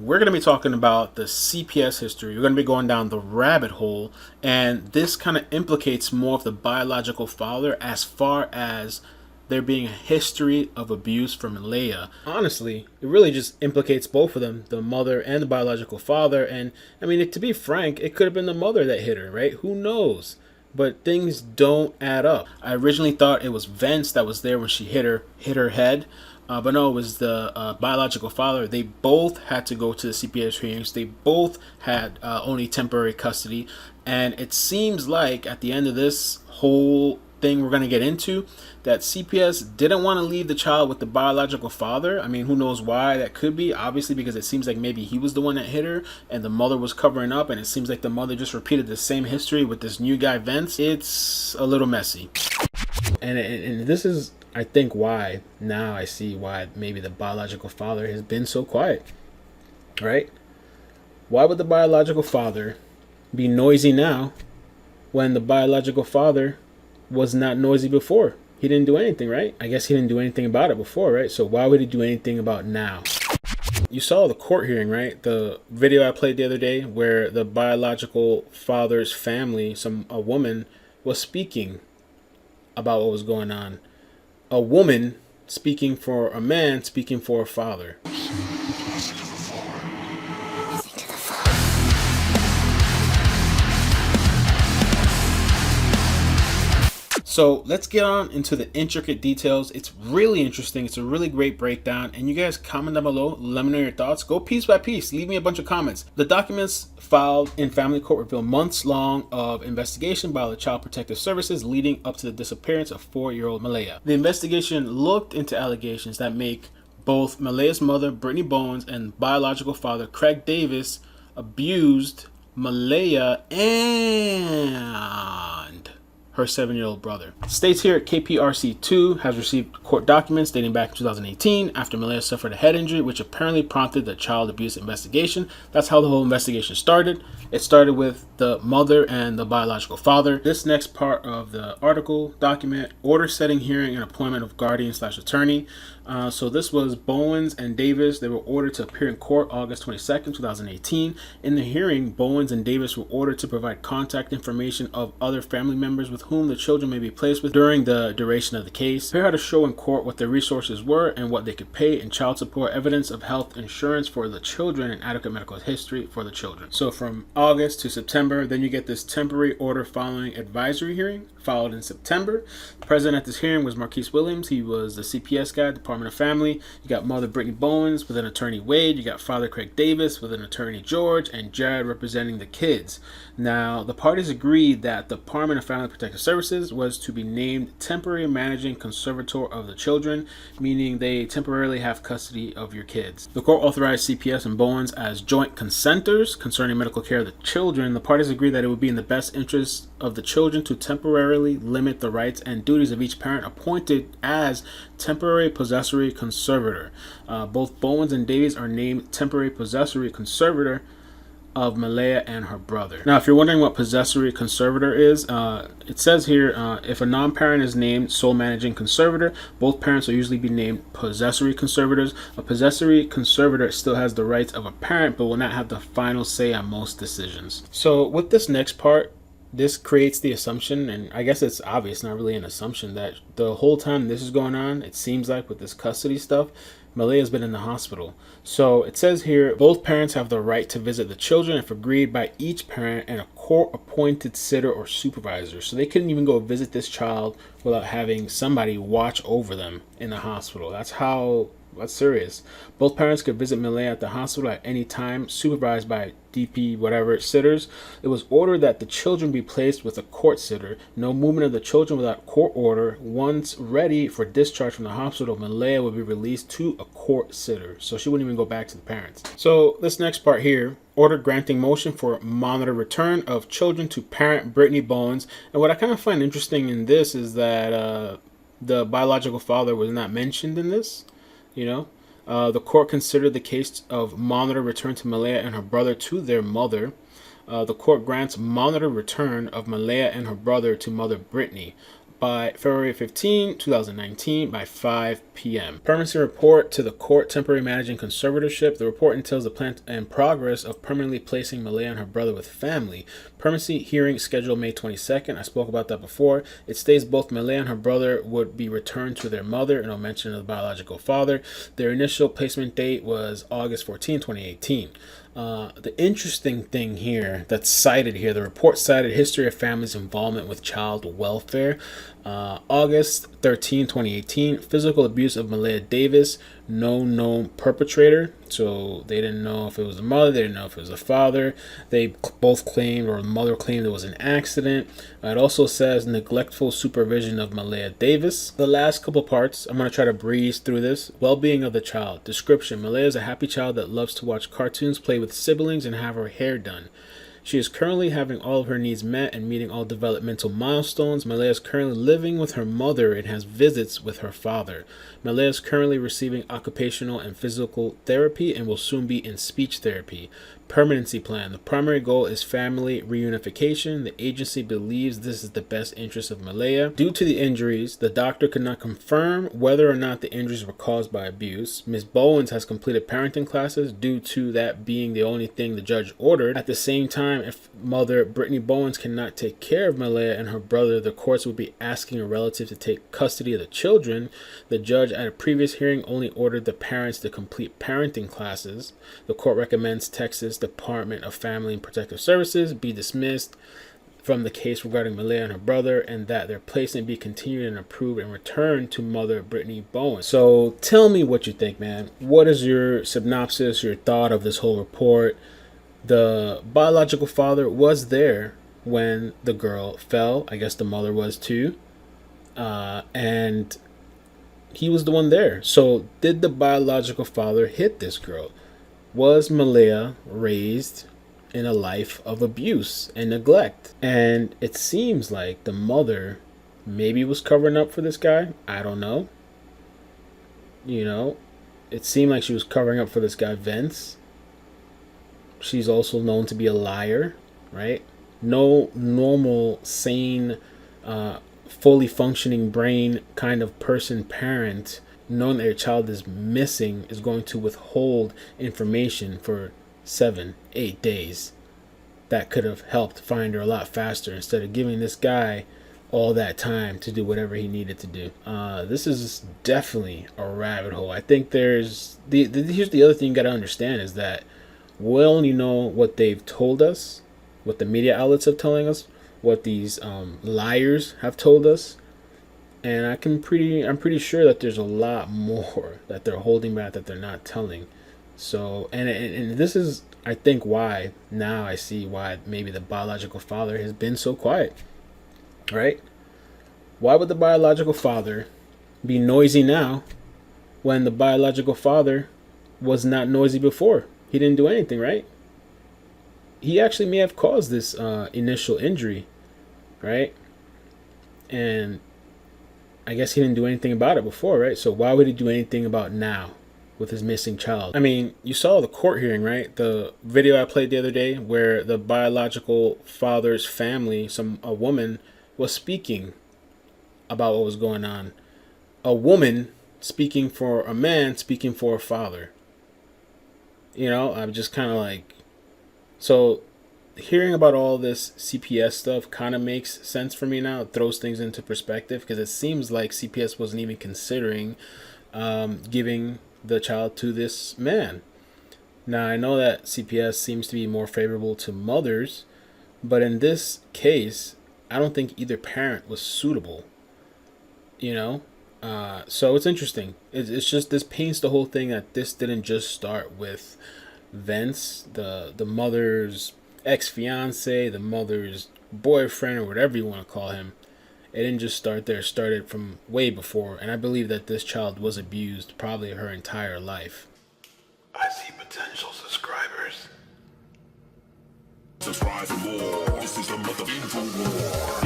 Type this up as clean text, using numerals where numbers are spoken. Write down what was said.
we're going to be talking about the CPS history. We're going to be going down the rabbit hole, and this kind of implicates more of the biological father as far as there being a history of abuse from Maleah. Honestly, it really just implicates both of them, the mother and the biological father. And I mean, to be frank, it could have been the mother that hit her, right? Who knows? But things don't add up. I originally thought it was Vince that was there when she hit her head. But no, it was the biological father. They both had to go to the CPS hearings. They both had only temporary custody. And it seems like at the end of this whole thing we're going to get into, that CPS didn't want to leave the child with the biological father. I mean, who knows why that could be? Obviously, because it seems like maybe he was the one that hit her and the mother was covering up, and it seems like the mother just repeated the same history with this new guy, Vince. It's a little messy. And this is, I think, why now I see why maybe the biological father has been so quiet, right? Why would the biological father be noisy now when the biological father was not noisy before? He didn't do anything, right? I guess he didn't do anything about it before, right? So why would he do anything about now? You saw the court hearing, right? The video I played the other day where the biological father's family, a woman, was speaking about what was going on. A woman speaking for a man, speaking for a father. So let's get on into the intricate details. It's really interesting. It's a really great breakdown. And you guys comment down below. Let me know your thoughts. Go piece by piece. Leave me a bunch of comments. The documents filed in family court reveal months long of investigation by the Child Protective Services leading up to the disappearance of 4-year-old Maleah. The investigation looked into allegations that make both Maleah's mother, Brittany Bowens, and biological father, Craig Davis, abused Maleah and her 7-year-old brother. States here KPRC2 has received court documents dating back to 2018 after Maleah suffered a head injury, which apparently prompted the child abuse investigation. That's how the whole investigation started. It started with the mother and the biological father. This next part of the article document, order setting hearing and appointment of guardian/attorney. So this was Bowens and Davis. They were ordered to appear in court August 22nd, 2018. In the hearing, Bowens and Davis were ordered to provide contact information of other family members with whom the children may be placed with during the duration of the case. They had to show in court what their resources were and what they could pay in child support, evidence of health insurance for the children, and adequate medical history for the children. So from August to September, then you get this temporary order following advisory hearing, followed in September. The president at this hearing was Marquise Williams. He was the CPS guy, Department of Family. You got Mother Brittany Bowens with an attorney Wade. You got Father Craig Davis with an attorney George, and Jared representing the kids. Now, the parties agreed that the Department of Family Protective Services was to be named temporary managing conservator of the children, meaning they temporarily have custody of your kids. The court authorized CPS and Bowens as joint consenters concerning medical care of the children. The parties agreed that it would be in the best interest of the children to temporarily limit the rights and duties of each parent appointed as temporary possessory conservator. Both Bowens and Davies are named temporary possessory conservator of Maleah and her brother. Now, if you're wondering what possessory conservator is, it says here, if a non-parent is named sole managing conservator, both parents will usually be named possessory conservators. A possessory conservator still has the rights of a parent, but will not have the final say on most decisions. So with this next part, this creates the assumption, and I guess it's obvious, not really an assumption, that the whole time this is going on, it seems like with this custody stuff, Maleah's been in the hospital. So it says here, both parents have the right to visit the children if agreed by each parent and a court-appointed sitter or supervisor. So they couldn't even go visit this child without having somebody watch over them in the hospital. That's serious. Both parents could visit Maleah at the hospital at any time, supervised by DP whatever sitters. It was ordered that the children be placed with a court sitter. No movement of the children without court order. Once ready for discharge from the hospital, Maleah would be released to a court sitter. So she wouldn't even go back to the parents. So this next part here, order granting motion for monitor return of children to parent Brittany Bowens. And what I kind of find interesting in this is that the biological father was not mentioned in this. The court considered the case of monitor return to Maleah and her brother to their mother. The court grants monitor return of Maleah and her brother to Mother Brittany. by February 15, 2019 by 5 p.m. Permanency report to the court, temporary managing conservatorship. The report entails the plan and progress of permanently placing Maleah and her brother with family. Permanency hearing scheduled May 22nd. I spoke about that before. It states both Maleah and her brother would be returned to their mother, and no mention of the biological father. Their initial placement date was August 14, 2018. The interesting thing here that's cited here, the report cited history of families' involvement with child welfare. August 13, 2018, physical abuse of Maleah Davis, no known perpetrator. So they didn't know if it was the mother, they didn't know if it was the father. They both claimed, or the mother claimed, it was an accident. It also says neglectful supervision of Maleah Davis. The last couple parts, I'm going to try to breeze through this. Well-being of the child. Description: Maleah is a happy child that loves to watch cartoons, play with siblings, and have her hair done. She is currently having all of her needs met and meeting all developmental milestones. Maleah is currently living with her mother and has visits with her father. Maleah is currently receiving occupational and physical therapy and will soon be in speech therapy. Permanency plan. The primary goal is family reunification. The agency believes this is the best interest of Maleah. Due to the injuries, the doctor could not confirm whether or not the injuries were caused by abuse. Ms. Bowens has completed parenting classes due to that being the only thing the judge ordered. At the same time, if mother Brittany Bowens cannot take care of Maleah and her brother, the courts would be asking a relative to take custody of the children. The judge at a previous hearing only ordered the parents to complete parenting classes. The court recommends Texas Department of Family and Protective Services be dismissed from the case regarding Maleah and her brother, and that their placement be continued and approved and returned to mother Brittany Bowens. So tell me what you think, man. What is your synopsis, your thought of this whole report? The biological father was there when the girl fell. I guess the mother was too. And he was the one there. So did the biological father hit this girl? Was Maleah raised in a life of abuse and neglect? And it seems like the mother maybe was covering up for this guy. I don't know. You know, it seemed like she was covering up for this guy, Vince. She's also known to be a liar, right? No normal, sane, fully functioning brain kind of person, parent, knowing that your child is missing, is going to withhold information for 7-8 days that could have helped find her a lot faster, instead of giving this guy all that time to do whatever he needed to do. This is definitely a rabbit hole. I think there's here's the other thing you got to understand is that we only know what they've told us, what the media outlets are telling us, what these liars have told us. And I'm pretty sure that there's a lot more that they're holding back, that they're not telling. So, and this is, I think, why now I see why maybe the biological father has been so quiet, right? Why would the biological father be noisy now when the biological father was not noisy before? He didn't do anything, right? He actually may have caused this initial injury, right? And I guess he didn't do anything about it before, right? So why would he do anything about now with his missing child? I mean, you saw the court hearing, right? The video I played the other day where the biological father's family, a woman, was speaking about what was going on. A woman speaking for a man, speaking for a father. You know, I'm just kind of like... So hearing about all this CPS stuff kind of makes sense for me now. It throws things into perspective, because it seems like CPS wasn't even considering giving the child to this man. Now, I know that CPS seems to be more favorable to mothers, but in this case, I don't think either parent was suitable, you know? So it's interesting. It's just, this paints the whole thing that this didn't just start with Vince, the mother's ex-fiance, the mother's boyfriend, or whatever you want to call him. It didn't just start there. It started from way before. And I believe that this child was abused probably her entire life. I see potential subscribers. Subscribe for more. This is the mother info war.